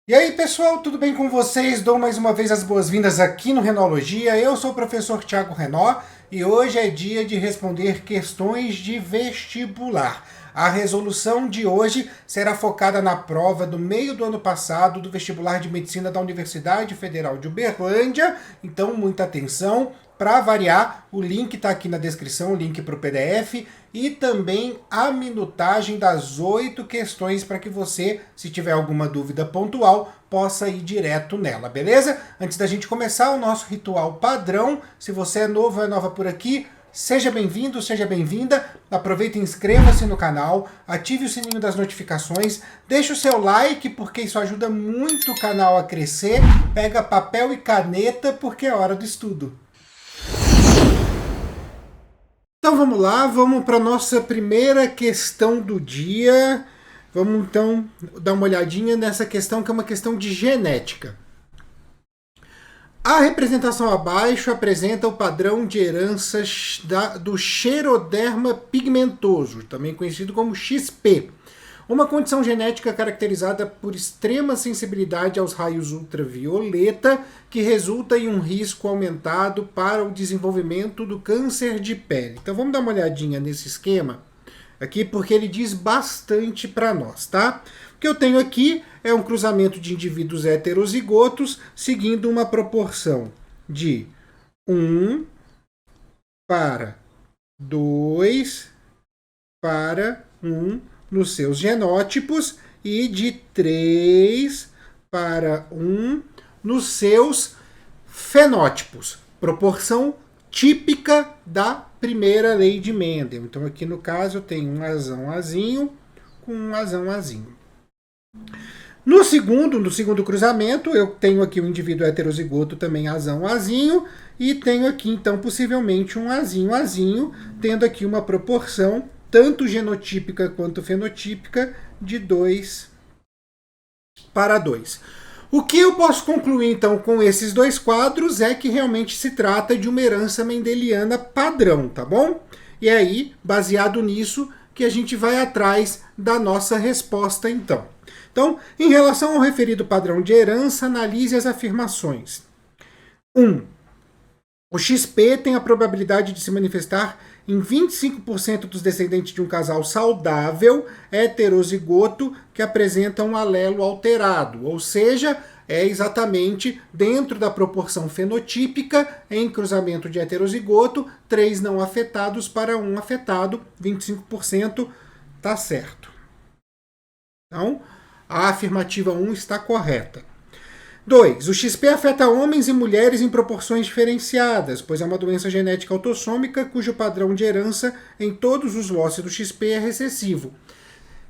E aí, pessoal, tudo bem com vocês? Dou mais uma vez as boas-vindas aqui no Renologia. Eu sou o professor Thiago Renó e hoje é dia de responder questões de vestibular. A resolução de hoje será focada na prova do meio do ano passado do vestibular de medicina da Universidade Federal de Uberlândia. Então, muita atenção. Para variar, o link está aqui na descrição, o link para o PDF e também a minutagem das 8 questões para que você, se tiver alguma dúvida pontual, possa ir direto nela, beleza? Antes da gente começar o nosso ritual padrão, se você é novo ou é nova por aqui, seja bem-vindo, seja bem-vinda, aproveita e inscreva-se no canal, ative o sininho das notificações, deixe o seu like porque isso ajuda muito o canal a crescer, pega papel e caneta porque é hora do estudo. Então vamos lá, vamos para a nossa primeira questão do dia. Vamos então dar uma olhadinha nessa questão que é uma questão de genética. A representação abaixo apresenta o padrão de herança do Xeroderma pigmentoso, também conhecido como XP. Uma condição genética caracterizada por extrema sensibilidade aos raios ultravioleta, que resulta em um risco aumentado para o desenvolvimento do câncer de pele. Então vamos dar uma olhadinha nesse esquema aqui, porque ele diz bastante para nós, tá? O que eu tenho aqui é um cruzamento de indivíduos heterozigotos, seguindo uma proporção de 1 para 2 para 1 nos seus genótipos e de 3 para 1 nos seus fenótipos. Proporção típica da primeira lei de Mendel. Então aqui no caso eu tenho um azão azinho com um azão azinho. No segundo cruzamento, eu tenho aqui um indivíduo heterozigoto também azão azinho e tenho aqui então possivelmente um azinho azinho, tendo aqui uma proporção tanto genotípica quanto fenotípica, de 2 para 2. O que eu posso concluir, então, com esses dois quadros é que realmente se trata de uma herança mendeliana padrão, tá bom? E é aí, baseado nisso, que a gente vai atrás da nossa resposta, então. Então, em relação ao referido padrão de herança, analise as afirmações. 1. O XP tem a probabilidade de se manifestar em 25% dos descendentes de um casal saudável, heterozigoto, que apresenta um alelo alterado, ou seja, é exatamente dentro da proporção fenotípica, em cruzamento de heterozigoto, 3 não afetados para 1 afetado, 25% está certo. Então, a afirmativa 1 está correta. 2. O XP afeta homens e mulheres em proporções diferenciadas, pois é uma doença genética autossômica cujo padrão de herança em todos os losses do XP é recessivo.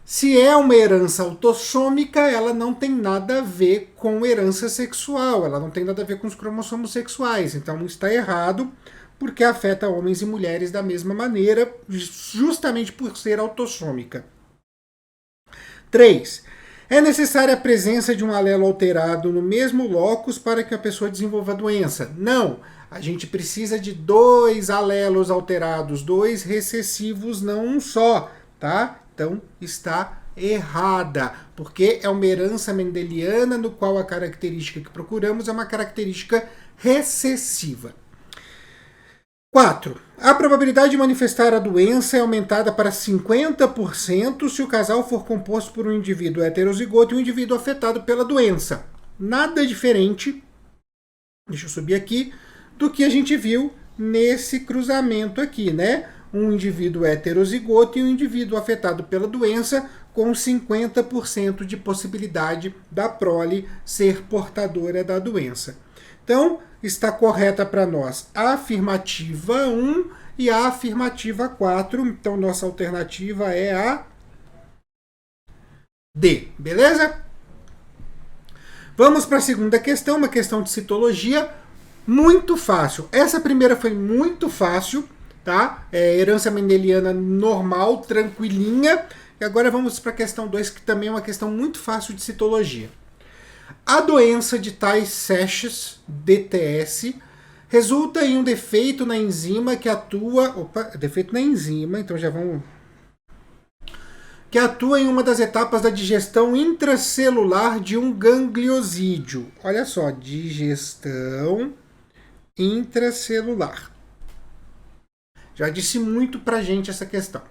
Se é uma herança autossômica, ela não tem nada a ver com herança sexual, ela não tem nada a ver com os cromossomos sexuais, então está errado, porque afeta homens e mulheres da mesma maneira, justamente por ser autossômica. 3. É necessária a presença de um alelo alterado no mesmo locus para que a pessoa desenvolva a doença? Não. A gente precisa de 2 alelos alterados, 2 recessivos, não um só, tá? Então está errada, porque é uma herança mendeliana no qual a característica que procuramos é uma característica recessiva. 4. A probabilidade de manifestar a doença é aumentada para 50% se o casal for composto por um indivíduo heterozigoto e um indivíduo afetado pela doença. Nada diferente, deixa eu subir aqui, do que a gente viu nesse cruzamento aqui, né? Um indivíduo heterozigoto e um indivíduo afetado pela doença com 50% de possibilidade da prole ser portadora da doença. Então, está correta para nós a afirmativa 1 e a afirmativa 4. Então, nossa alternativa é a D, beleza? Vamos para a segunda questão, uma questão de citologia muito fácil. Essa primeira foi muito fácil, tá? É herança mendeliana normal, tranquilinha. E agora vamos para a questão 2, que também é uma questão muito fácil de citologia. A doença de Tay-Sachs, DTS, resulta em um defeito na enzima que atua... Opa, defeito na enzima, então já vamos que atua em uma das etapas da digestão intracelular de um gangliosídeo. Olha só, digestão intracelular. Já disse muito pra gente essa questão.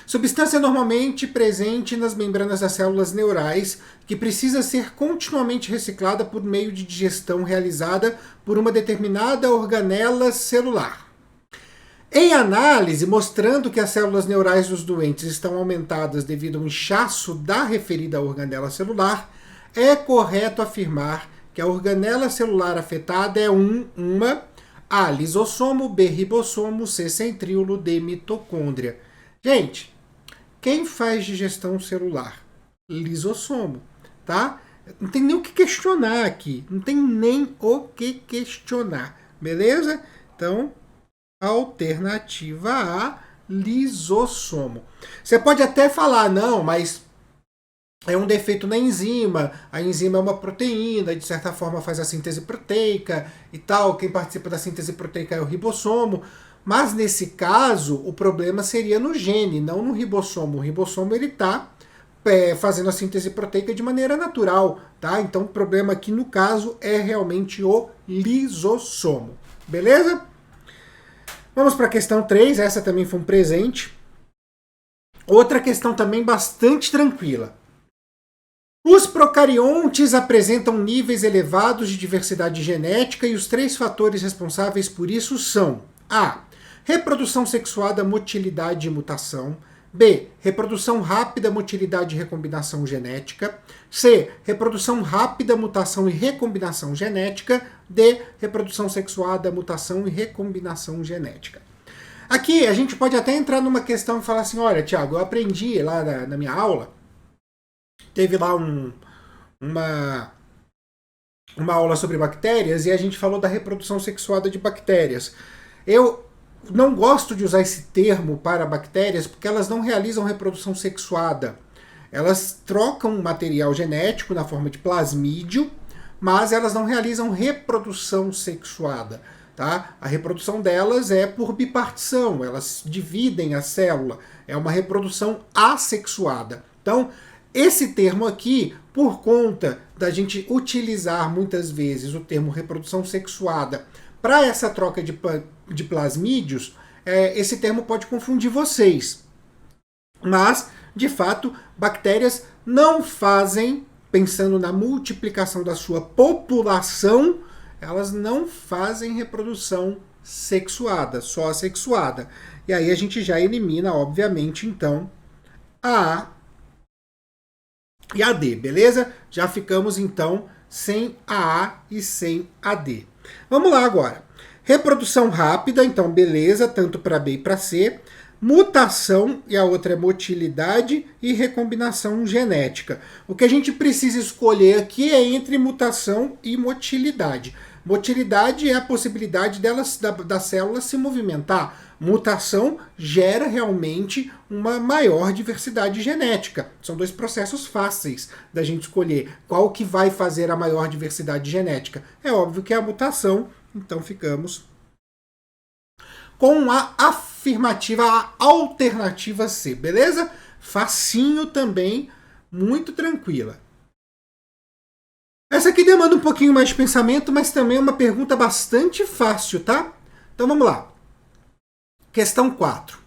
Substância normalmente presente nas membranas das células neurais, que precisa ser continuamente reciclada por meio de digestão realizada por uma determinada organela celular. Em análise, mostrando que as células neurais dos doentes estão aumentadas devido ao inchaço da referida organela celular, é correto afirmar que a organela celular afetada é uma A, lisossomo, B, ribossomo, C, centríolo, D, mitocôndria. Gente, quem faz digestão celular? Lisossomo, tá? Não tem nem o que questionar aqui. Não tem nem o que questionar, beleza? Então, alternativa A, lisossomo. Você pode até falar, não, mas é um defeito na enzima, a enzima é uma proteína, de certa forma faz a síntese proteica e tal, quem participa da síntese proteica é o ribossomo, mas nesse caso o problema seria no gene, não no ribossomo. O ribossomo ele está fazendo a síntese proteica de maneira natural, tá? Então o problema aqui no caso é realmente o lisossomo, beleza? Vamos para a questão 3, essa também foi um presente. Outra questão também bastante tranquila. Os procariontes apresentam níveis elevados de diversidade genética e os 3 fatores responsáveis por isso são: A. Reprodução sexuada, motilidade e mutação. B. Reprodução rápida, motilidade e recombinação genética. C. Reprodução rápida, mutação e recombinação genética. D. Reprodução sexuada, mutação e recombinação genética. Aqui a gente pode até entrar numa questão e falar assim, olha, Tiago, eu aprendi lá na minha aula, teve lá uma aula sobre bactérias e a gente falou da reprodução sexuada de bactérias. Eu não gosto de usar esse termo para bactérias porque elas não realizam reprodução sexuada. Elas trocam material genético na forma de plasmídio, mas elas não realizam reprodução sexuada. Tá? A reprodução delas é por bipartição, elas dividem a célula. É uma reprodução assexuada. Então, esse termo aqui, por conta da gente utilizar muitas vezes o termo reprodução sexuada para essa troca de plasmídios, esse termo pode confundir vocês. Mas, de fato, bactérias não fazem, pensando na multiplicação da sua população, elas não fazem reprodução sexuada, só assexuada. E aí a gente já elimina, obviamente, então, a A e a D, beleza? Já ficamos, então, sem a A e sem a D. Vamos lá agora. Reprodução rápida, então, beleza, tanto para B e para C. Mutação, e a outra é motilidade e recombinação genética. O que a gente precisa escolher aqui é entre mutação e motilidade. Motilidade é a possibilidade da célula se movimentar. Mutação gera realmente uma maior diversidade genética. São 2 processos fáceis da gente escolher qual que vai fazer a maior diversidade genética. É óbvio que é a mutação, então ficamos com a afirmativa, a alternativa C, beleza? Facinho também, muito tranquila. Essa aqui demanda um pouquinho mais de pensamento, mas também é uma pergunta bastante fácil, tá? Então vamos lá. Questão 4.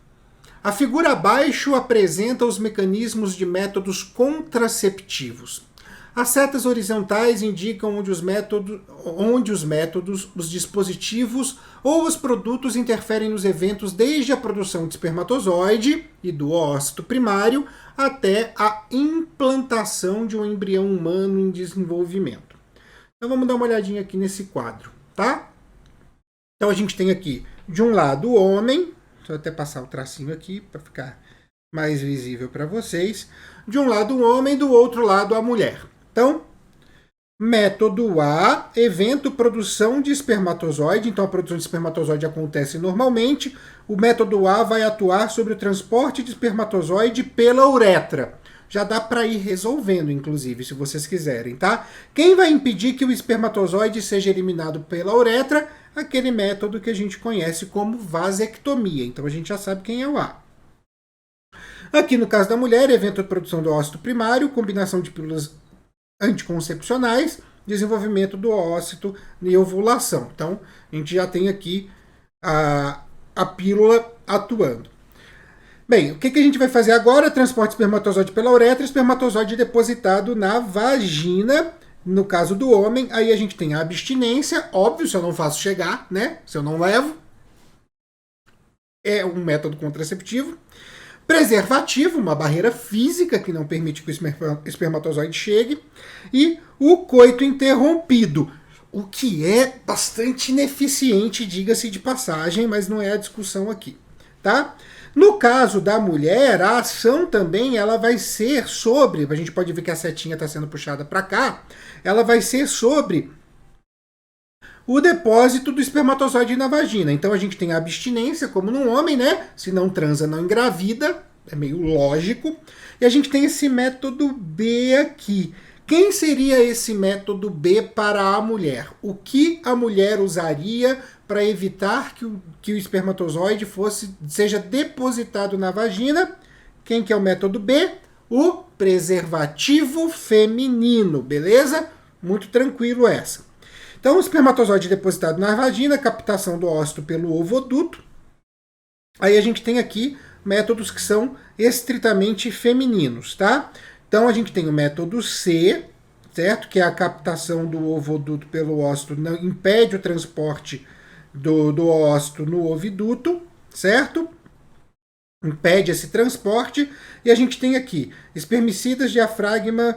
A figura abaixo apresenta os mecanismos de métodos contraceptivos. As setas horizontais indicam onde os métodos, os dispositivos ou os produtos interferem nos eventos desde a produção de espermatozoide e do ócito primário até a implantação de um embrião humano em desenvolvimento. Então vamos dar uma olhadinha aqui nesse quadro, tá? Então a gente tem aqui, de um lado, o homem. Deixa eu até passar o tracinho aqui para ficar mais visível para vocês. De um lado o homem, do outro lado a mulher. Então, método A, evento produção de espermatozoide. Então, a produção de espermatozoide acontece normalmente. O método A vai atuar sobre o transporte de espermatozoide pela uretra. Já dá para ir resolvendo, inclusive, se vocês quiserem, tá? Quem vai impedir que o espermatozoide seja eliminado pela uretra? Aquele método que a gente conhece como vasectomia. Então, a gente já sabe quem é o A. Aqui no caso da mulher, evento de produção do ócito primário, combinação de pílulas anticoncepcionais, desenvolvimento do ócito e ovulação. Então, a gente já tem aqui a pílula atuando. Bem, o que a gente vai fazer agora? Transporte espermatozoide pela uretra, espermatozoide depositado na vagina. No caso do homem, aí a gente tem a abstinência, óbvio, se eu não faço chegar, né? Se eu não levo. É um método contraceptivo. Preservativo, uma barreira física que não permite que o espermatozoide chegue. E o coito interrompido, o que é bastante ineficiente, diga-se de passagem, mas não é a discussão aqui, tá? No caso da mulher, a ação também ela vai ser sobre, a gente pode ver que a setinha está sendo puxada para cá, ela vai ser sobre o depósito do espermatozoide na vagina. Então a gente tem a abstinência, como no homem, né? Se não transa, não engravida, é meio lógico. E a gente tem esse método B aqui. Quem seria esse método B para a mulher? O que a mulher usaria para evitar que o espermatozoide seja depositado na vagina? Quem que é o método B? O preservativo feminino, beleza? Muito tranquilo essa. Então, o espermatozoide depositado na vagina, captação do ócito pelo ovoduto. Aí a gente tem aqui métodos que são estritamente femininos, tá? Então, a gente tem o método C, certo? Que é a captação do ovoduto pelo ócito, não, impede o transporte do ócito no oviduto, certo? Impede esse transporte. E a gente tem aqui espermicidas, diafragma,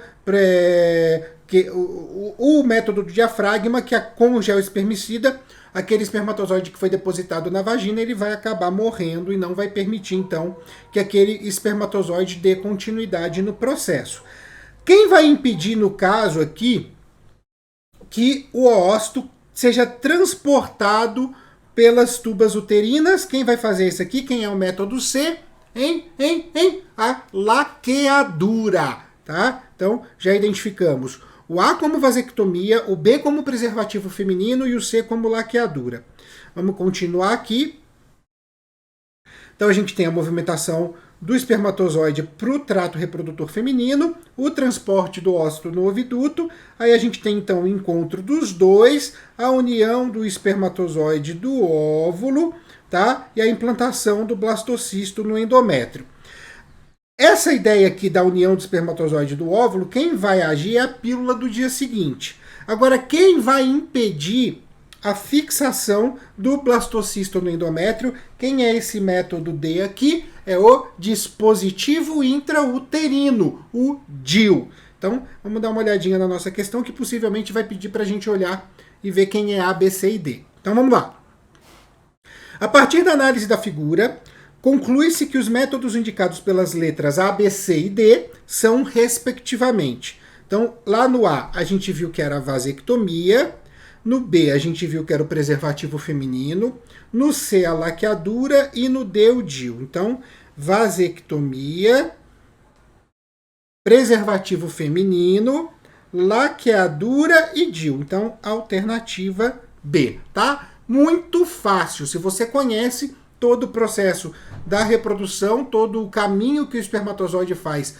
o método do diafragma, que é com o gel espermicida, aquele espermatozoide que foi depositado na vagina, ele vai acabar morrendo e não vai permitir, então, que aquele espermatozoide dê continuidade no processo. Quem vai impedir, no caso aqui, que o ócito seja transportado pelas tubas uterinas? Quem vai fazer isso aqui? Quem é o método C? A laqueadura, tá? Então, já identificamos o A como vasectomia, o B como preservativo feminino e o C como laqueadura. Vamos continuar aqui. Então, a gente tem a movimentação do espermatozoide para o trato reprodutor feminino, o transporte do ócito no oviduto, aí a gente tem então o encontro dos dois, a união do espermatozoide do óvulo, tá? E a implantação do blastocisto no endométrio. Essa ideia aqui da união do espermatozoide do óvulo, quem vai agir é a pílula do dia seguinte. Agora, quem vai impedir a fixação do blastocisto no endométrio? Quem é esse método D aqui? É o dispositivo intrauterino, o DIU. Então, vamos dar uma olhadinha na nossa questão, que possivelmente vai pedir para a gente olhar e ver quem é A, B, C e D. Então, vamos lá. A partir da análise da figura, conclui-se que os métodos indicados pelas letras A, B, C e D são respectivamente. Então, lá no A, a gente viu que era a vasectomia. No B, a gente viu que era o preservativo feminino. No C, a laqueadura. E no D, o DIU. Então, vasectomia, preservativo feminino, laqueadura e DIU. Então, alternativa B, tá? Muito fácil. Se você conhece todo o processo da reprodução, todo o caminho que o espermatozoide faz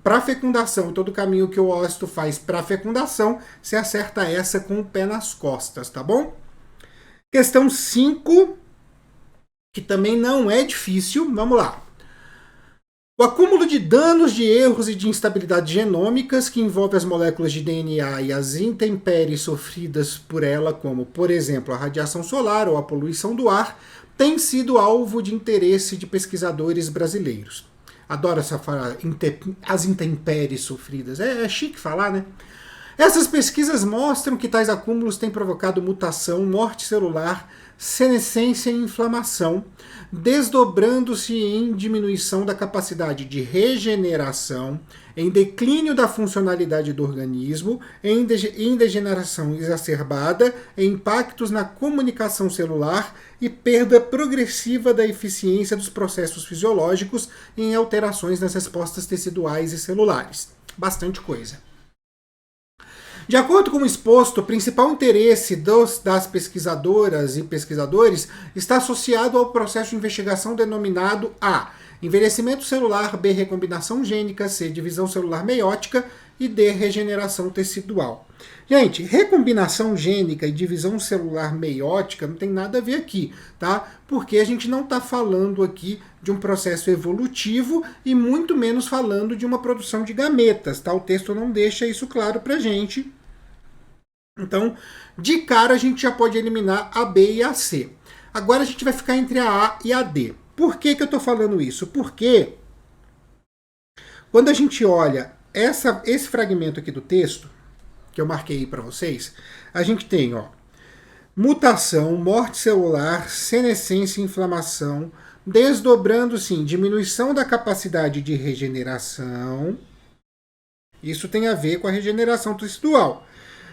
para fecundação, todo o caminho que o ócito faz para fecundação, você acerta essa com o pé nas costas, tá bom? Questão 5, que também não é difícil, vamos lá. O acúmulo de danos, de erros e de instabilidades genômicas que envolve as moléculas de DNA e as intempéries sofridas por ela, como, por exemplo, a radiação solar ou a poluição do ar, tem sido alvo de interesse de pesquisadores brasileiros. Adoro essa fala, as intempéries sofridas. É chique falar, né? Essas pesquisas mostram que tais acúmulos têm provocado mutação, morte celular, senescência e inflamação, desdobrando-se em diminuição da capacidade de regeneração, em declínio da funcionalidade do organismo, em degeneração exacerbada, em impactos na comunicação celular e perda progressiva da eficiência dos processos fisiológicos e em alterações nas respostas teciduais e celulares. Bastante coisa. De acordo com o exposto, o principal interesse das pesquisadoras e pesquisadores está associado ao processo de investigação denominado a envelhecimento celular, B, recombinação gênica, C, divisão celular meiótica e D, regeneração tecidual. Gente, recombinação gênica e divisão celular meiótica não tem nada a ver aqui, tá? Porque a gente não está falando aqui de um processo evolutivo e muito menos falando de uma produção de gametas, tá? O texto não deixa isso claro pra gente. Então, de cara a gente já pode eliminar a B e a C. Agora a gente vai ficar entre a A e a D. Por que que eu estou falando isso? Porque quando a gente olha esse fragmento aqui do texto, que eu marquei para vocês, a gente tem, ó, mutação, morte celular, senescência e inflamação, desdobrando, sim, diminuição da capacidade de regeneração. Isso tem a ver com a regeneração tecidual,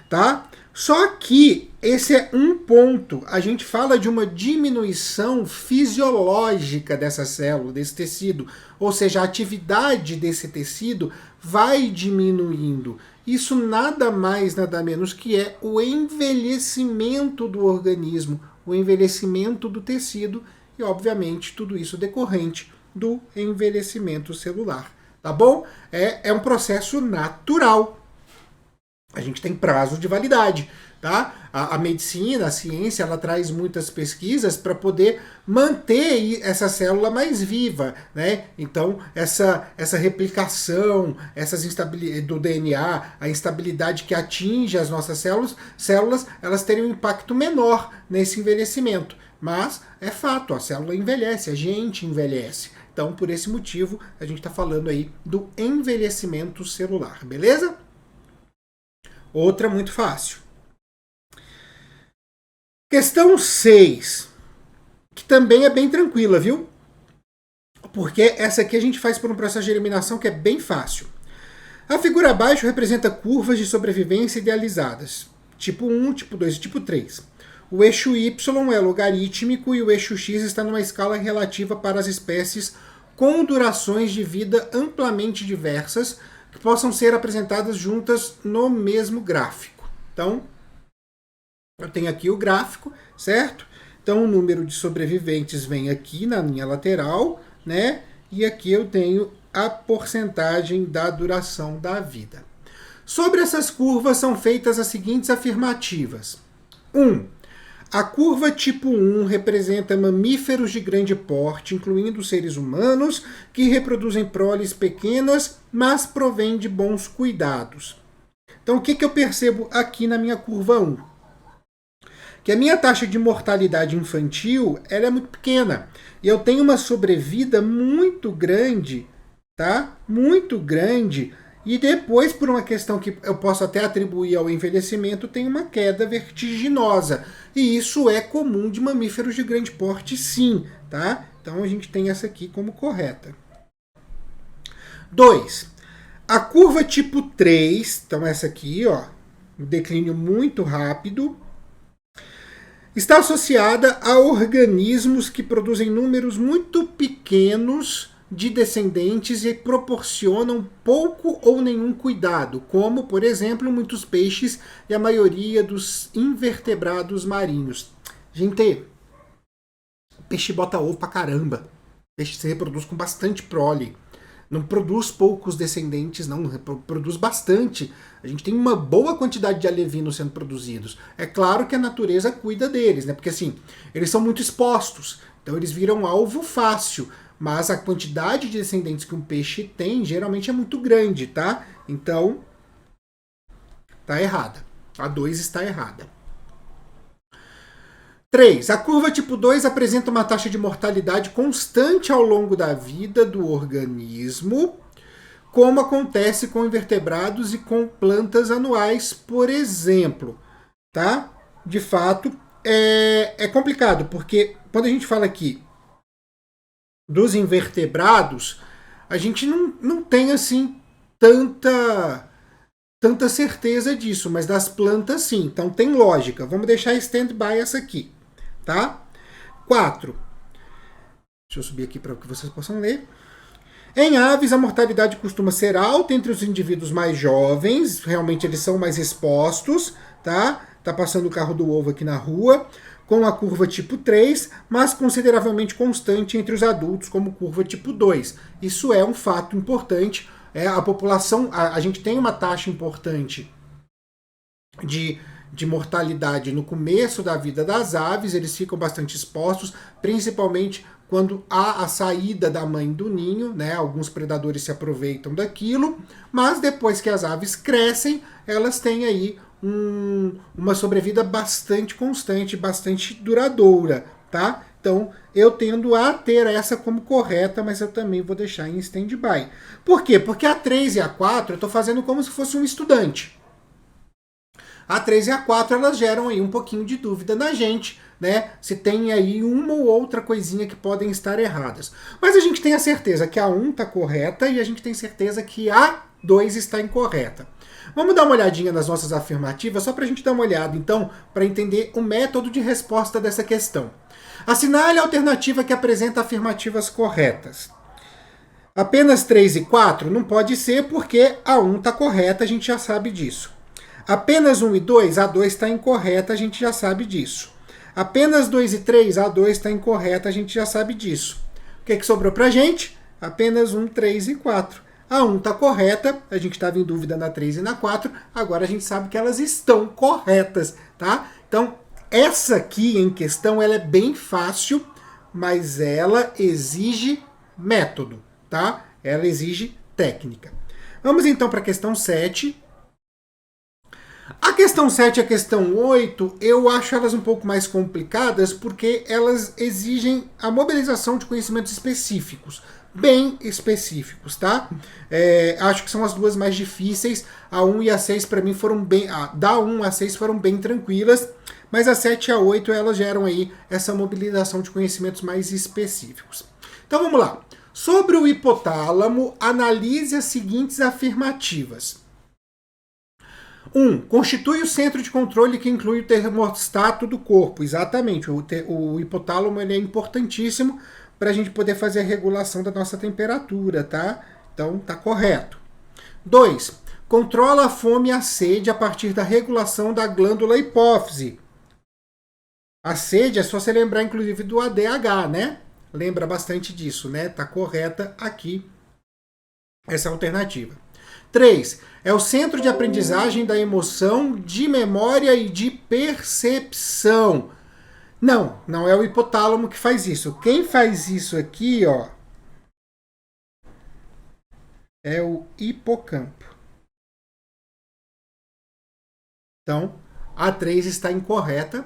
tá? Só que esse é um ponto. A gente fala de uma diminuição fisiológica dessa célula, desse tecido. Ou seja, a atividade desse tecido vai diminuindo. Isso nada mais, nada menos que é o envelhecimento do organismo, o envelhecimento do tecido e, obviamente, tudo isso decorrente do envelhecimento celular. Tá bom? É um processo natural. A gente tem prazo de validade, tá? A medicina, a ciência, ela traz muitas pesquisas para poder manter essa célula mais viva, né? Então, essa replicação, essas instabilidades do DNA, a instabilidade que atinge as nossas células, elas terem um impacto menor nesse envelhecimento. Mas é fato, a célula envelhece, a gente envelhece. Então, por esse motivo, a gente está falando aí do envelhecimento celular, beleza? Outra muito fácil. Questão 6, que também é bem tranquila, viu? Porque essa aqui a gente faz por um processo de eliminação que é bem fácil. A figura abaixo representa curvas de sobrevivência idealizadas. Tipo 1, tipo 2 e tipo 3. O eixo Y é logarítmico e o eixo X está numa escala relativa para as espécies com durações de vida amplamente diversas, que possam ser apresentadas juntas no mesmo gráfico. Então, eu tenho aqui o gráfico, certo? Então, o número de sobreviventes vem aqui na linha lateral, né? E aqui eu tenho a porcentagem da duração da vida. Sobre essas curvas são feitas as seguintes afirmativas. 1. A curva tipo 1 representa mamíferos de grande porte, incluindo seres humanos, que reproduzem proles pequenas, mas provém de bons cuidados. Então, o que eu percebo aqui na minha curva 1? Que a minha taxa de mortalidade infantil ela é muito pequena. E eu tenho uma sobrevida muito grande, tá? Muito grande. E depois, por uma questão que eu posso até atribuir ao envelhecimento, tem uma queda vertiginosa. E isso é comum de mamíferos de grande porte, sim, tá? Então a gente tem essa aqui como correta. 2. A curva tipo 3, então essa aqui, ó, um declínio muito rápido, está associada a organismos que produzem números muito pequenos de descendentes e proporcionam pouco ou nenhum cuidado, como, por exemplo, muitos peixes e a maioria dos invertebrados marinhos. Gente, peixe bota ovo pra caramba. Peixe se reproduz com bastante prole. Não produz poucos descendentes, não. Produz bastante. A gente tem uma boa quantidade de alevinos sendo produzidos. É claro que a natureza cuida deles, né? Porque assim, eles são muito expostos. Então eles viram alvo fácil. Mas a quantidade de descendentes que um peixe tem geralmente é muito grande, tá? Então, tá errada. A 2 está errada. 3. A curva tipo 2 apresenta uma taxa de mortalidade constante ao longo da vida do organismo, como acontece com invertebrados e com plantas anuais, por exemplo. Tá? De fato, é complicado, porque quando a gente fala aqui dos invertebrados, a gente não tem assim tanta certeza disso, mas das plantas sim, então tem lógica. Vamos deixar stand-by essa aqui, tá? 4. Deixa eu subir aqui para que vocês possam ler. Em aves, a mortalidade costuma ser alta entre os indivíduos mais jovens, realmente eles são mais expostos, tá? Tá passando o carro do ovo aqui na rua. com a curva tipo 3, mas consideravelmente constante entre os adultos, como curva tipo 2. Isso é um fato importante. A população, a gente tem uma taxa importante de mortalidade no começo da vida das aves, eles ficam bastante expostos, principalmente quando há a saída da mãe do ninho, né? Alguns predadores se aproveitam daquilo, mas depois que as aves crescem, elas têm aí uma sobrevida bastante constante, bastante duradoura, tá? Então, eu tendo a ter essa como correta, mas eu também vou deixar em stand-by. Por quê? Porque a 3 e a 4 eu estou fazendo como se fosse um estudante. A 3 e a 4 elas geram aí um pouquinho de dúvida na gente, né? Se tem aí uma ou outra coisinha que podem estar erradas. Mas a gente tem a certeza que a 1 está correta e a gente tem certeza que a 2 está incorreta. Vamos dar uma olhadinha nas nossas afirmativas, só para a gente dar uma olhada, então, para entender o método de resposta dessa questão. Assinale a alternativa que apresenta afirmativas corretas. Apenas 3 e 4 não pode ser porque a 1 está correta, a gente já sabe disso. Apenas 1 e 2, a 2 está incorreta, a gente já sabe disso. Apenas 2 e 3, a 2 está incorreta, a gente já sabe disso. O que sobrou para a gente? Apenas 1, 3 e 4. A 1 está correta, a gente estava em dúvida na 3 e na 4, agora a gente sabe que elas estão corretas, tá? Então, essa aqui em questão, ela é bem fácil, mas ela exige método, tá? Ela exige técnica. Vamos então para a questão 7. A questão 7 e a questão 8, eu acho elas um pouco mais complicadas porque elas exigem a mobilização de conhecimentos específicos, bem específicos, tá? Acho que são as duas mais difíceis. A 1 e a 6 para mim foram bem... Da 1 a 6 foram bem tranquilas, mas a 7 e a 8 elas geram aí essa mobilização de conhecimentos mais específicos. Então vamos lá. Sobre o hipotálamo, analise as seguintes afirmativas. 1. Constitui o centro de controle que inclui o termostato do corpo. Exatamente, o hipotálamo ele é importantíssimo para a gente poder fazer a regulação da nossa temperatura, tá? Então, tá correto. 2. Controla a fome e a sede a partir da regulação da glândula hipófise. A sede é só você lembrar, inclusive, do ADH, né? Lembra bastante disso, né? Tá correta aqui essa alternativa. 3. É o centro de aprendizagem da emoção, de memória e de percepção. Não, não é o hipotálamo que faz isso. Quem faz isso aqui, ó, é o hipocampo. Então, a 3 está incorreta.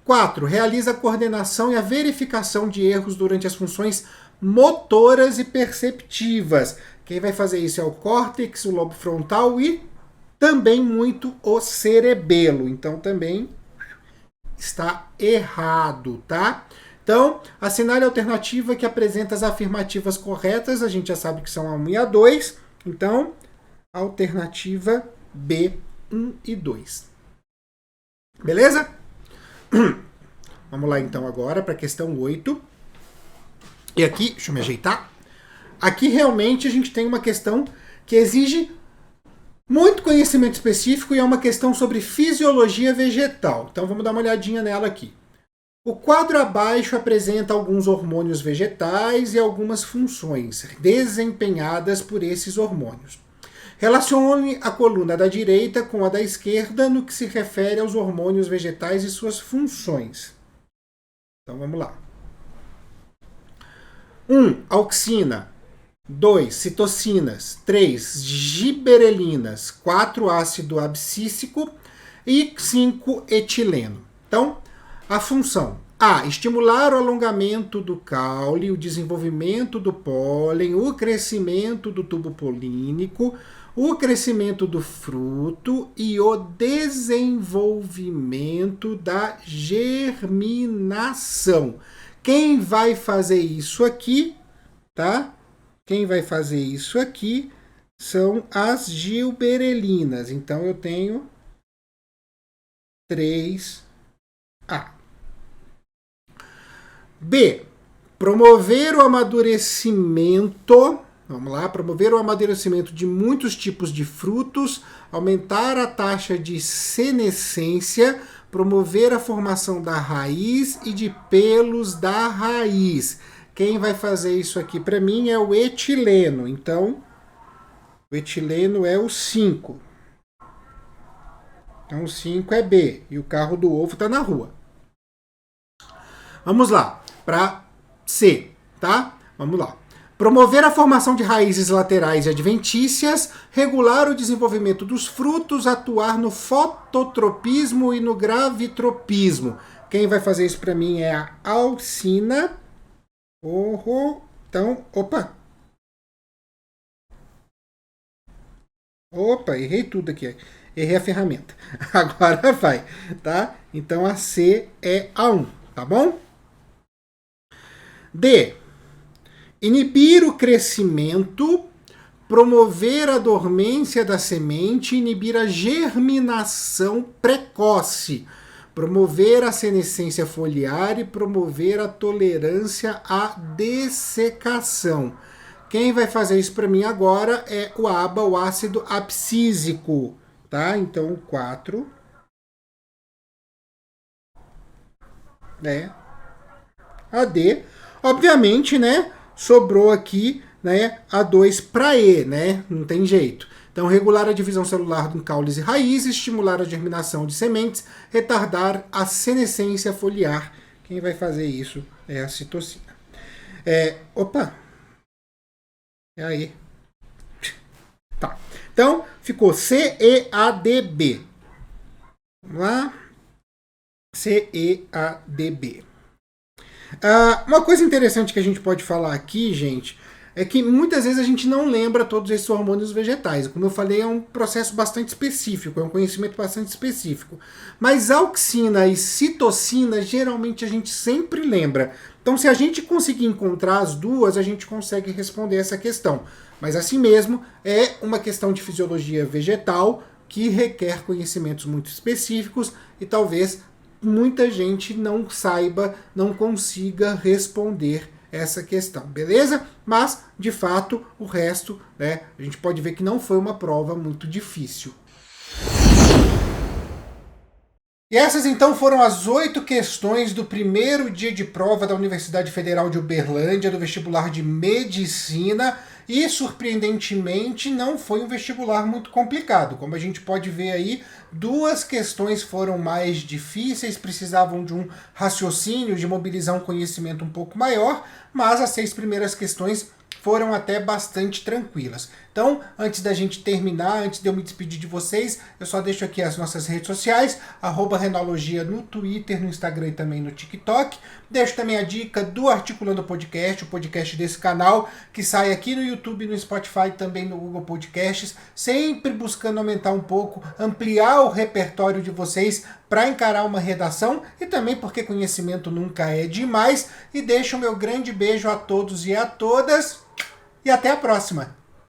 4. Realiza a coordenação e a verificação de erros durante as funções motoras e perceptivas. Quem vai fazer isso é o córtex, o lobo frontal e também muito o cerebelo. Então também está errado, tá? Então, assinale a alternativa que apresenta as afirmativas corretas. A gente já sabe que são a 1 e a 2. Então, alternativa B, 1 e 2. Beleza? Vamos lá então agora para a questão 8. E aqui, deixa eu me ajeitar. Aqui realmente a gente tem uma questão que exige muito conhecimento específico e é uma questão sobre fisiologia vegetal. Então vamos dar uma olhadinha nela aqui. O quadro abaixo apresenta alguns hormônios vegetais e algumas funções desempenhadas por esses hormônios. Relacione a coluna da direita com a da esquerda no que se refere aos hormônios vegetais e suas funções. Então vamos lá. 1. Auxina. 2. Citocinas. 3. Giberelinas. 4. Ácido abscíssico. E 5. Etileno. Então, a função. A. Estimular o alongamento do caule, o desenvolvimento do pólen, o crescimento do tubo polínico, o crescimento do fruto e o desenvolvimento da germinação. Quem vai fazer isso aqui, tá? Quem vai fazer isso aqui são as gilberelinas. Então, eu tenho 3A. B. Promover o amadurecimento. Vamos lá. Promover o amadurecimento de muitos tipos de frutos. Aumentar a taxa de senescência promover a formação da raiz e de pelos da raiz. Quem vai fazer isso aqui para mim é o etileno. Então, o etileno é o 5. Então, o 5 é B. E o carro do ovo está na rua. Vamos lá. Para C, tá? Vamos lá. Promover a formação de raízes laterais e adventícias, regular o desenvolvimento dos frutos, atuar no fototropismo e no gravitropismo. Quem vai fazer isso para mim é a alcina. Então, Opa, errei tudo aqui. Errei a ferramenta. Agora vai, tá? Então a C é a 1, tá bom? D. Inibir o crescimento, promover a dormência da semente, inibir a germinação precoce, promover a senescência foliar e promover a tolerância à dessecação. Quem vai fazer isso para mim agora é o ABA, o ácido abscísico, tá? Então, 4. Né? A D. Obviamente, né? Sobrou aqui, né, a 2 para E, né? Não tem jeito. Então, regular a divisão celular em caules e raízes, estimular a germinação de sementes, retardar a senescência foliar. Quem vai fazer isso é a citocina. É aí. Tá. Então, ficou CEADB. Vamos lá. CEADB. Uma coisa interessante que a gente pode falar aqui, gente, é que muitas vezes a gente não lembra todos esses hormônios vegetais. Como eu falei, é um processo bastante específico, é um conhecimento bastante específico. Mas auxina e citocina, geralmente a gente sempre lembra. Então, se a gente conseguir encontrar as duas, a gente consegue responder essa questão. Mas assim mesmo, é uma questão de fisiologia vegetal que requer conhecimentos muito específicos e talvez muita gente não saiba, não consiga responder essa questão, beleza? Mas, de fato, o resto, né, a gente pode ver que não foi uma prova muito difícil. E essas, então, foram as 8 questões do primeiro dia de prova da Universidade Federal de Uberlândia, do vestibular de Medicina, e, surpreendentemente, não foi um vestibular muito complicado. Como a gente pode ver aí, 2 questões foram mais difíceis, precisavam de um raciocínio, de mobilizar um conhecimento um pouco maior, mas as 6 primeiras questões foram até bastante tranquilas. Então, antes da gente terminar, antes de eu me despedir de vocês, eu só deixo aqui as nossas redes sociais, @Renologia no Twitter, no Instagram e também no TikTok. Deixo também a dica do Articulando Podcast, o podcast desse canal, que sai aqui no YouTube, no Spotify e também no Google Podcasts, sempre buscando aumentar um pouco, ampliar o repertório de vocês para encarar uma redação e também porque conhecimento nunca é demais. E deixo o meu grande beijo a todos e a todas e até a próxima!